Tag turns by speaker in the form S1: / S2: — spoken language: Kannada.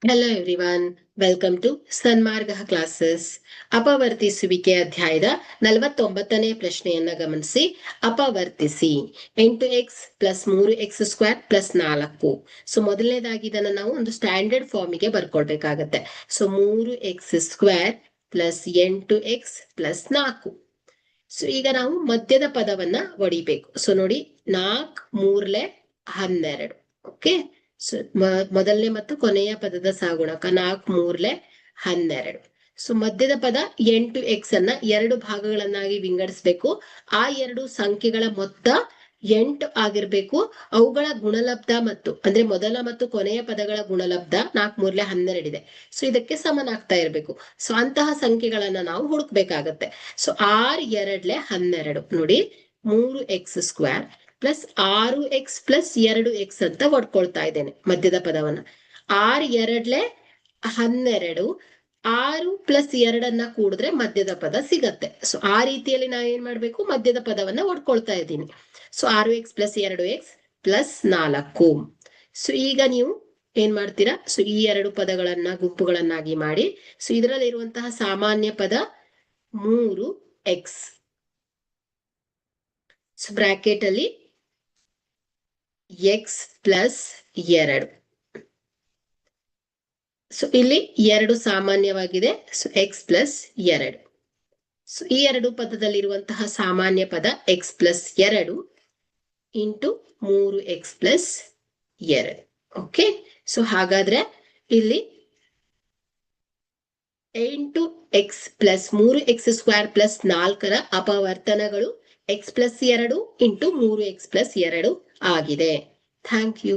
S1: Hello everyone, welcome to Sanmarga classes. ಅಪವರ್ತಿಸುವಿಕೆ ಅಧ್ಯಾಯದ 49ನೇ ಪ್ರಶ್ನೆಯನ್ನ ಗಮನಿಸಿ. ಅಪವರ್ತಿಸಿ 8x plus 3x² plus 4. So ಮೊದಲನೇದಾಗಿ ಇದನ್ನ ನಾವು ಒಂದು ಸ್ಟ್ಯಾಂಡರ್ಡ್ ಫಾರ್ಮಿಗೆ ಬರ್ಕೊಳ್ಬೇಕಾಗತ್ತೆ. So 3x² plus 8x plus 4. So ಈಗ ನಾವು ಮಧ್ಯದ ಪದವನ್ನ ಹೊಡಿಬೇಕು. ಸೊ ನೋಡಿ, 4 3 12. ಓಕೆ, ಸೊ ಮೊದಲನೇ ಮತ್ತು ಕೊನೆಯ ಪದದ ಸಹಗುಣಕ 4 3 12. ಸೊ ಮಧ್ಯದ ಪದ 8x ಅನ್ನ 2 ಭಾಗಗಳನ್ನಾಗಿ ವಿಂಗಡಿಸಬೇಕು. ಆ 2 ಸಂಖ್ಯೆಗಳ ಮೊತ್ತ 8 ಆಗಿರ್ಬೇಕು. ಅವುಗಳ ಗುಣಲಬ್ಧ ಮತ್ತು ಅಂದ್ರೆ ಮೊದಲ ಮತ್ತು ಕೊನೆಯ ಪದಗಳ ಗುಣಲಬ್ಧ 4 3 12 ಇದೆ. ಸೊ ಇದಕ್ಕೆ ಸಮನಾಗ್ತಾ ಇರ್ಬೇಕು. ಸೊ ಅಂತಹ ಸಂಖ್ಯೆಗಳನ್ನ ನಾವು ಹುಡುಕ್ಬೇಕಾಗತ್ತೆ. ಸೊ 6 2 12 ನೋಡಿ, 3x² plus 6x plus 2x ಅಂತ ಹೊಡ್ಕೊಳ್ತಾ ಇದ್ದೇನೆ ಮಧ್ಯದ ಪದವನ್ನ. 6 2 12, 6 ಪ್ಲಸ್ 2 ಕೂಡಿದ್ರೆ ಮಧ್ಯದ ಪದ ಸಿಗತ್ತೆ. ಸೊ ಆ ರೀತಿಯಲ್ಲಿ ನಾ ಏನ್ ಮಾಡ್ಬೇಕು, ಮಧ್ಯದ ಪದವನ್ನ ಹೊಡ್ಕೊಳ್ತಾ ಇದ್ದೀನಿ. So 6x plus 2x plus 4. So ಈಗ ನೀವು ಏನ್ ಮಾಡ್ತೀರಾ, ಸೊ ಈ 2 ಪದಗಳನ್ನ ಗುಂಪುಗಳನ್ನಾಗಿ ಮಾಡಿ. ಸೊ ಇದರಲ್ಲಿರುವಂತಹ ಸಾಮಾನ್ಯ ಪದ 3x. ಸೊ ಬ್ರಾಕೆಟ್ ಅಲ್ಲಿ x ಪ್ಲಸ್ 2. ಸೊ ಇಲ್ಲಿ 2 ಸಾಮಾನ್ಯವಾಗಿದೆ. So x plus 2. ಸೊ ಈ 2 ಪದದಲ್ಲಿರುವಂತಹ ಸಾಮಾನ್ಯ ಪದ x plus 2 into 3x plus 2. Okay, so ಹಾಗಾದ್ರೆ ಇಲ್ಲಿ 8x ಪ್ಲಸ್ 3x² ಪ್ಲಸ್ 4ರ ಅಪವರ್ತನಗಳು x plus 2 into 3x plus 2 ಆಗಿದೆ. Thank you.